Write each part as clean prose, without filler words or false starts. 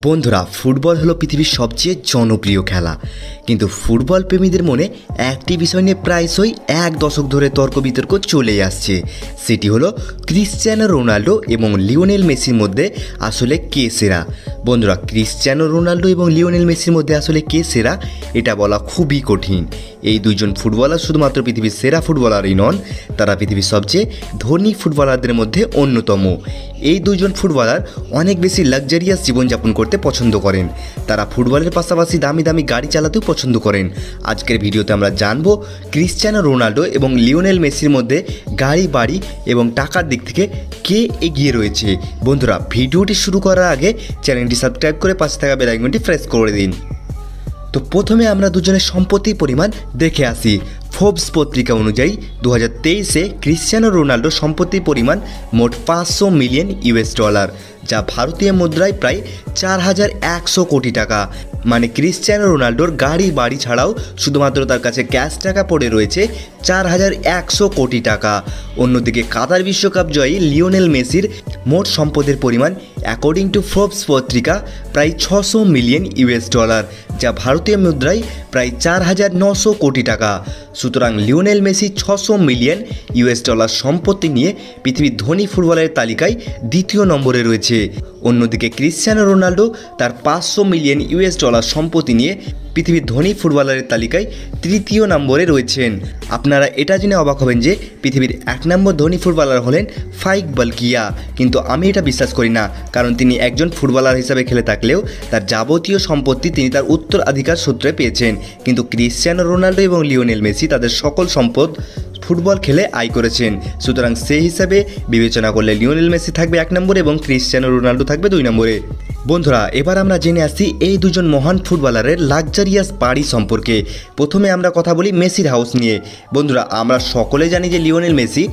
বন্ধুরা, ফুটবল হলো পৃথিবীর সবচেয়ে জনপ্রিয় খেলা, কিন্তু ফুটবল প্রেমীদের মনে একটি বিষয় নিয়ে প্রায়শই এক দশক ধরে তর্ক বিতর্ক চলেই আসছে। সেটি হলো ক্রিশ্চিয়ানো রোনাল্ডো এবং লিওনেল মেসির মধ্যে আসলে কে সেরা। বন্ধুরা, ক্রিশ্চিয়ানো রোনাল্ডো এবং লিওনেল মেসির মধ্যে আসলে কে সেরা এটা বলা খুবই কঠিন। এই দুইজন ফুটবলার শুধুমাত্র পৃথিবীর সেরা ফুটবলারই নন, তারা পৃথিবীর সবচেয়ে ধনী ফুটবলারদের মধ্যে অন্যতম। এই দুইজন ফুটবলার অনেক বেশি লাক্সারিয়াস জীবনযাপন করতে পছন্দ করেন। তারা ফুটবলের পাশাপাশি দামি দামি গাড়ি চালাতেও পছন্দ করেন। আজকের ভিডিওতে আমরা জানবো ক্রিশ্চিয়ানো রোনাল্ডো এবং লিওনেল মেসির মধ্যে গাড়ি, বাড়ি এবং টাকার দিক থেকে কে এগিয়ে রয়েছে। বন্ধুরা, ভিডিওটি শুরু করার আগে চ্যানেলটি সাবস্ক্রাইব করে পাশে থাকা বেল আইকনটি প্রেস করে দিন। তো প্রথমে আমরা দুজনের সম্পত্তির পরিমাণ দেখে আসি। ফোর্বস পত্রিকা অনুযায়ী 2023-এ ক্রিশ্চিয়ানো রোনাল্ডোর সম্পত্তির পরিমাণ মোট 500 মিলিয়ন ইউএস ডলার, যা ভারতীয় মুদ্রায় প্রায় 4100 কোটি টাকা। মানে ক্রিশ্চিয়ানো রোনাল্ডোর গাড়ি, বাড়ি ছাড়াও শুধুমাত্র তার কাছে ক্যাশ টাকা পড়ে রয়েছে 4100 কোটি টাকা। অন্যদিকে কাতার বিশ্বকাপ জয়ী লিওনেল মেসির মোট সম্পদের পরিমাণ অ্যাকর্ডিং টু ফোর্বস পত্রিকা প্রায় 600 মিলিয়ন ইউএস ডলার, যা ভারতীয় মুদ্রায় প্রায় 4900 কোটি টাকা। সুতরাং Lionel Messi 600 million US dollar সম্পত্তি নিয়ে পৃথিবীর ধনী ফুটবলের তালিকায় দ্বিতীয় নম্বরে রয়েছে। অন্যদিকে ক্রিশ্চিয়ানো রোনাল্ডো তার 500 মিলিয়ন ইউএস ডলার সম্পত্তি নিয়ে পৃথিবীর ধনী ফুটবলারের তালিকায় তৃতীয় নম্বরে রয়েছেন। আপনারা এটা জেনে অবাক হবেন যে পৃথিবীর 1 নম্বর ধনী ফুটবলার হলেন ফাইক বালকিয়া, কিন্তু আমি এটা বিশ্বাস করি না, কারণ তিনি একজন ফুটবলার হিসাবে খেলে থাকলেও তার যাবতীয় সম্পত্তি তিনি তার উত্তরাধিকার সূত্রে পেয়েছেন। কিন্তু ক্রিশ্চিয়ানো রোনাল্ডো এবং লিওনেল মেসি তাদের সকল সম্পদ ফুটবল খেলে আয় করেছেন। সুতরাং সেই হিসাবে বিবেচনা করলে লিওনেল মেসি থাকবে 1 নম্বরে এবং ক্রিশ্চিয়ানো রোনাল্ডো থাকবে 2 নম্বরে। বন্ধুরা, এবার আমরা জেনে আসি এই দুজন মহান ফুটবলারের লাক্সারিয়াস বাড়ি সম্পর্কে। প্রথমে আমরা কথা বলি মেসির হাউস নিয়ে। বন্ধুরা, আমরা সকলে জানি যে লিওনেল মেসি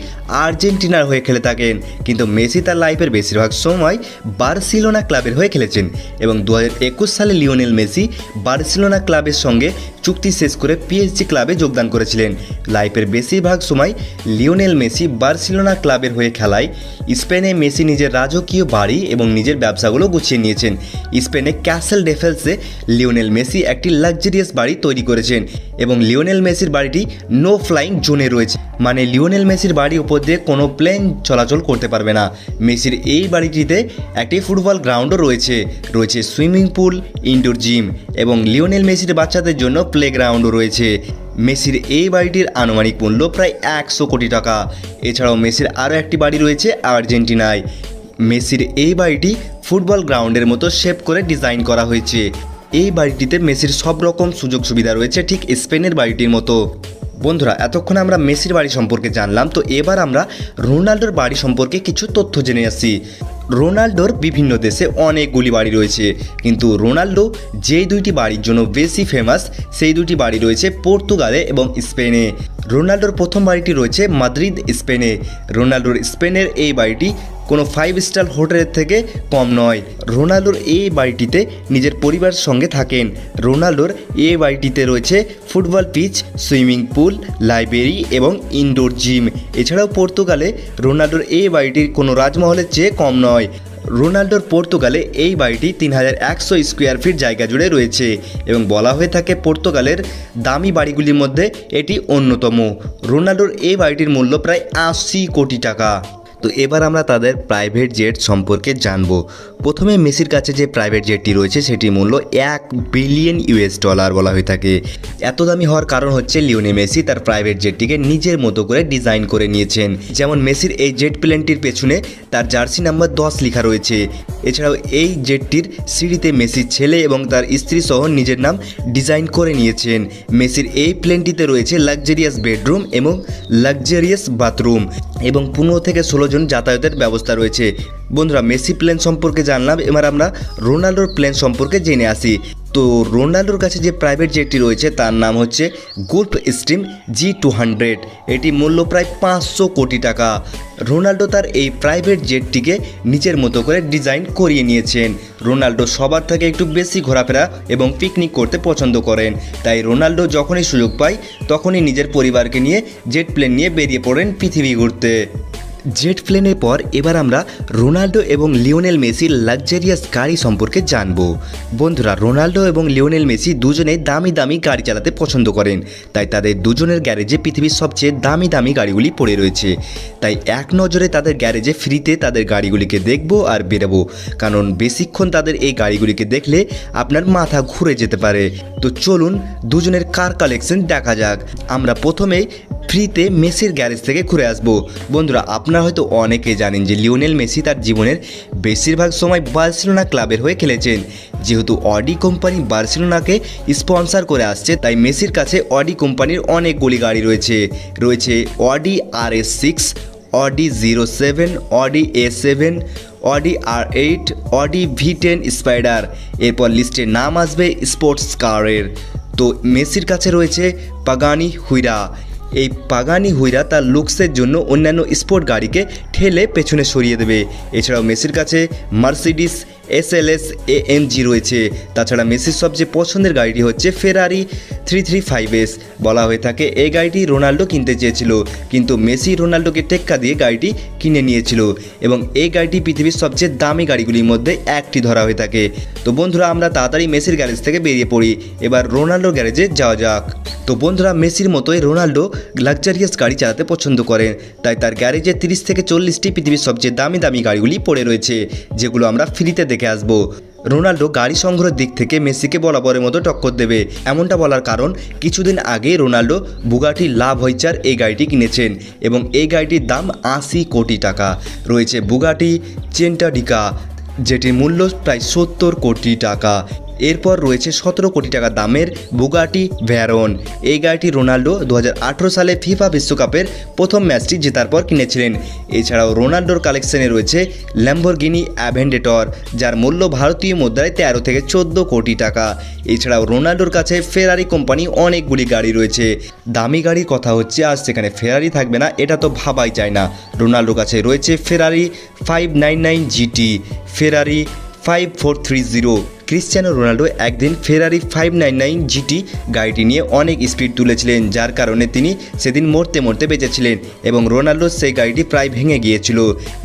আর্জেন্টিনার হয়ে খেলে থাকেন, কিন্তু মেসি তার লাইফের বেশিরভাগ সময় বার্সেলোনা ক্লাবের হয়ে খেলেছেন এবং 2021 সালে লিওনেল মেসি বার্সেলোনা ক্লাবের সঙ্গে চুক্তি শেষ করে পিএসজি ক্লাবে যোগদান করেছিলেন। লাইফের বেশিরভাগ সময় লিওনেল মেসি বার্সেলোনা ক্লাবের হয়ে খেলায় স্পেনে মেসি নিজের রাজকীয় বাড়ি এবং নিজের ব্যবসাগুলো গুছিয়ে নিয়েছেন। স্পেনে ক্যাসেল ডেফেলসে লিওনেল মেসি একটি লাক্সারিয়াস বাড়ি তৈরি করেছেন এবং লিওনেল মেসির বাড়িটি নো ফ্লাইং জোনে রয়েছে, মানে লিওনেল মেসির বাড়ির উপর দিয়ে কোনো প্লেন চলাচল করতে পারবে না। মেসির এই বাড়িটিতে একটি ফুটবল গ্রাউন্ডও রয়েছে, সুইমিং পুল, ইনডোর জিম এবং লিওনেল মেসির বাচ্চাদের জন্য প্লে গ্রাউন্ডও রয়েছে। মেসির এই বাড়িটির আনুমানিক মূল্য প্রায় 100 কোটি টাকা। এছাড়াও মেসির আরও একটি বাড়ি রয়েছে আর্জেন্টিনায়। মেসির এই বাড়িটি ফুটবল গ্রাউন্ডের মতো শেপ করে ডিজাইন করা হয়েছে। এই বাড়িটিতে মেসির সব রকম সুযোগ সুবিধা রয়েছে, ঠিক স্পেনের বাড়িটির মতো। বন্ধুরা, এতক্ষণ আমরা মেসির বাড়ি সম্পর্কে জানলাম, তো এবার আমরা রোনাল্ডোর বাড়ি সম্পর্কে কিছু তথ্য জেনে আসি। রোনাল্ডোর বিভিন্ন দেশে অনেকগুলি বাড়ি রয়েছে, কিন্তু রোনাল্ডো যেই দুইটি বাড়ির জন্য বেশি ফেমাস সেই দুটি বাড়ি রয়েছে পর্তুগালে এবং স্পেনে। রোনাল্ডোর প্রথম বাড়িটি রয়েছে মাদ্রিদ, স্পেনে। রোনাল্ডোর স্পেনের এই বাড়িটি কোনো 5 স্টার হোটেলের থেকে কম নয়। রোনাল্ডোর এই বাড়িটিতে নিজের পরিবারের সঙ্গে থাকেন। রোনাল্ডোর এই বাড়িটিতে রয়েছে football pitch, swimming pool, library এবং ইনডোর জিম। এছাড়াও পর্তুগালে রোনাল্ডোর এই বাড়িটির কোনো রাজমহলের চেয়ে কম নয়। রোনাল্ডোর পর্তুগালে এই বাড়িটি 3100 স্কোয়ার ফিট জায়গা জুড়ে রয়েছে এবং বলা হয়ে থাকে পর্তুগালের দামি বাড়িগুলির মধ্যে এটি অন্যতম। রোনাল্ডোর এই বাড়িটির মূল্য প্রায় 80 কোটি টাকা। তো এবার আমরা তাদের প্রাইভেট জেট সম্পর্কে জানবো। প্রথমে মেসির কাছে যে প্রাইভেট জেটটি রয়েছে সেটির মূল্য 1 বিলিয়ন ইউএস ডলার বলা হয়ে থাকে। এত দামি হওয়ার কারণ হচ্ছে লিওনেল মেসি তার প্রাইভেট জেটটিকে নিজের মতো করে ডিজাইন করে নিয়েছেন। যেমন মেসির এই জেট প্লেনটির পেছনে তার জার্সি নাম্বার 10 লেখা রয়েছে। এছাড়াও এই জেটটির সিঁড়িতে মেসির ছেলে এবং তার স্ত্রী সহ নিজের নাম ডিজাইন করে নিয়েছেন। মেসির এই প্লেনটিতে রয়েছে লাক্সারিয়াস বেডরুম এবং লাক্সারিয়াস বাথরুম এবং 15 থেকে 16 জন যাতায়াতের ব্যবস্থা রয়েছে। বন্ধুরা, মেসি প্লেন সম্পর্কে জানলাম, এবার আমরা রোনাল্ডোর প্লেন সম্পর্কে জেনে আসি। তো রোনাল্ডোর কাছে যে প্রাইভেট জেটটি রয়েছে তার নাম হচ্ছে গল্ফ স্ট্রিম G200। এটি মূল্য প্রায় 500 কোটি টাকা। রোনাল্ডো তার এই প্রাইভেট জেটটিকে নিজের মতো করে ডিজাইন করিয়ে নিয়েছেন। রোনাল্ডো সবার থেকে একটু বেশি ঘোরাফেরা এবং পিকনিক করতে পছন্দ করেন, তাই রোনাল্ডো যখনই সুযোগ পায় তখনই নিজের পরিবারকে নিয়ে জেট প্লেন নিয়ে বেরিয়ে পড়েন পৃথিবী ঘুরতে। জেট প্লেনের পর এবার আমরা রোনাল্ডো এবং লিওনেল মেসির লাক্সারিয়াস গাড়ি সম্পর্কে জানব। বন্ধুরা, রোনাল্ডো এবং লিওনেল মেসি দুজনেই দামি দামি গাড়ি চালাতে পছন্দ করেন, তাই তাদের দুজনের গ্যারেজে পৃথিবীর সবচেয়ে দামি দামি গাড়িগুলি পড়ে রয়েছে। তাই এক নজরে তাদের গ্যারেজে ফ্রিতে তাদের গাড়িগুলিকে দেখব আর বেরোবো, কারণ বেশিক্ষণ তাদের এই গাড়িগুলিকে দেখলে আপনার মাথা ঘুরে যেতে পারে। তো চলুন দুজনের কার কালেকশন দেখা যাক। আমরা প্রথমেই ফ্রিতে মেসির গ্যারেজ থেকে ঘুরে আসবো। বন্ধুরা, আপনারা হয়তো অনেকেই জানেন যে লিওনেল মেসি তার জীবনের বেশিরভাগ সময় বার্সেলোনা ক্লাবের হয়ে খেলেছেন। যেহেতু অডি কোম্পানি বার্সেলোনাকে স্পন্সর করে আসছে, তাই মেসির কাছে অডি কোম্পানির অনেকগুলি গাড়ি রয়েছে Audi RS6, Audi 07, Audi A7, Audi R8, Audi V10 spider. এরপর লিস্টে নাম আসবে স্পোর্টস কারের। তো মেসির কাছে রয়েছে পাগানি হুইরা। এই পাগানি হুইরা তার লুকসের জন্য অন্যান্য স্পোর্ট গাড়িকে ঠেলে পেছনে সরিয়ে দেবে। এছাড়াও মেসির কাছে মার্সিডিস SLS AMG রয়েছে। তাছাড়া মেসির সবচেয়ে পছন্দের গাড়িটি হচ্ছে ফেরারি 335S। বলা হয়ে থাকে এই গাড়িটি রোনাল্ডো কিনতে চেয়েছিল, কিন্তু মেসি রোনাল্ডোকে টেক্কা দিয়ে গাড়িটি কিনে নিয়েছিল এবং এই গাড়িটি পৃথিবীর সবচেয়ে দামি গাড়িগুলির মধ্যে একটি ধরা হয়ে থাকে। তো বন্ধুরা, আমরা তাড়াতাড়ি মেসির গ্যারেজ থেকে বেরিয়ে পড়ি, এবার রোনাল্ডোর গ্যারেজে যাওয়া যাক। তো বন্ধুরা, মেসির মতোই রোনাল্ডো লাক্সারিয়াস গাড়ি চালাতে পছন্দ করেন, তাই তার গ্যারেজে 30 থেকে 40টি পৃথিবীর সবচেয়ে দামি দামি গাড়িগুলি পড়ে রয়েছে, যেগুলো আমরা ফ্রিতে দেখে আসবো। রোনাল্ডো গাড়ি সংগ্রহের দিক থেকে মেসিকে বরাবরের মতো টক্কর দেবে। এমনটা বলার কারণ, কিছুদিন আগে রোনাল্ডো বুগাটি লা ভয়চার এই গাড়িটি কিনেছেন এবং এই গাড়িটির দাম 80 কোটি টাকা। রয়েছে বুগাটি চেন্টাডিকা, যেটির মূল্য প্রায় 70 কোটি টাকা। এরপর রয়েছে 17 কোটি টাকা দামের বুগাটি ভ্যারন। এই গাড়িটি রোনাল্ডো 2018 সালে ফিফা বিশ্বকাপের প্রথম ম্যাচটি জেতার পর কিনেছিলেন। এছাড়াও রোনাল্ডোর কালেকশনে রয়েছে ল্যাম্বরগিনি অ্যাভেন্ডেটর, যার মূল্য ভারতীয় মুদ্রায় 13 থেকে 14 কোটি টাকা। এছাড়াও রোনাল্ডোর কাছে ফেরারি কোম্পানি অনেকগুলি গাড়ি রয়েছে। দামি গাড়ির কথা হচ্ছে, আজ সেখানে ফেরারি থাকবে না এটা তো ভাবাই যায় না। রোনাল্ডোর কাছে রয়েছে ফেরারি 599 GT, ফেরারি 5430। ক্রিশ্চিয়ানো রোনাল্ডো একদিন ফেরারি 599 GT গাড়িটি নিয়ে অনেক স্পিড তুলেছিলেন, যার কারণে তিনি সেদিন মরতে মরতে বেঁচেছিলেন এবং রোনাল্ডো সেই গাড়িটি প্রায় ভেঙে গিয়েছিল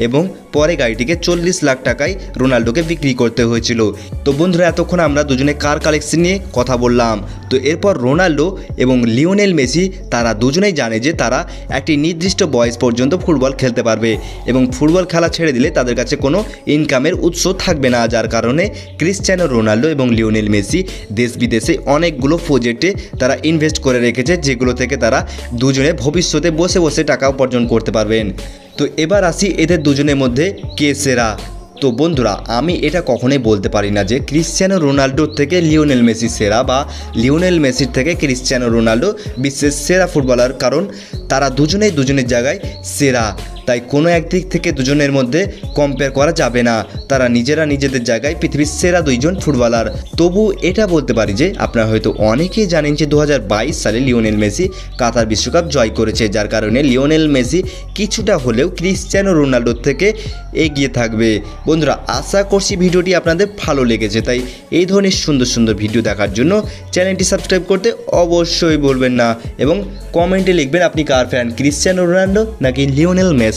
এবং পরে গাড়িটিকে 40 লাখ টাকায় রোনাল্ডোকে বিক্রি করতে হয়েছিল। তো বন্ধুরা, এতক্ষণ আমরা দুজনে কার কালেকশন নিয়ে কথা বললাম। তো এরপর রোনাল্ডো এবং লিওনেল মেসি তারা দুজনেই জানে যে তারা একটি নির্দিষ্ট বয়স পর্যন্ত ফুটবল খেলতে পারবে এবং ফুটবল খেলা ছেড়ে দিলে তাদের কাছে কোনো ইনকামের উৎস থাকবে না, যার কারণে ক্রিশ্চিয়ানো রোনাল্ডো এবং লিওনেল মেসি দেশ বিদেশে অনেকগুলো প্রজেক্টে তারা ইনভেস্ট করে রেখেছে, যেগুলো থেকে তারা দুজনে ভবিষ্যতে বসে বসে টাকা উপার্জন করতে পারবেন। তো এবার আসি এদের দুজনের মধ্যে কে সেরা। তো বন্ধুরা, আমি এটা কখনোই বলতে পারি না যে ক্রিশ্চিয়ানো রোনাল্ডোর থেকে লিওনেল মেসি সেরা বা লিওনেল মেসির থেকে ক্রিশ্চিয়ানো রোনাল্ডো বিশ্বের সেরা ফুটবলার, কারণ তারা দুজনেই দুজনের জায়গায় সেরা। তাই কোনো একদিক থেকে দুজনের মধ্যে কম্পেয়ার করা যাবে না। তারা নিজেরা নিজেদের জায়গায় পৃথিবীর সেরা দুইজন ফুটবলার। তবু এটা বলতে পারি যে আপনারা হয়তো অনেকেই জানেন যে 2022 সালে লিওনেল মেসি কাতার বিশ্বকাপ জয় করেছে, যার কারণে লিওনেল মেসি কিছুটা হলেও ক্রিশ্চিয়ানো রোনাল্ডোর থেকে এগিয়ে থাকবে। বন্ধুরা, আশা করছি ভিডিওটি আপনাদের ভালো লেগেছে, তাই এই ধরনের সুন্দর সুন্দর ভিডিও দেখার জন্য চ্যানেলটি সাবস্ক্রাইব করতে অবশ্যই বলবেন না এবং কমেন্টে লিখবেন আপনি কার ফ্যান, ক্রিশ্চিয়ানো রোনাল্ডো নাকি লিওনেল মেসি।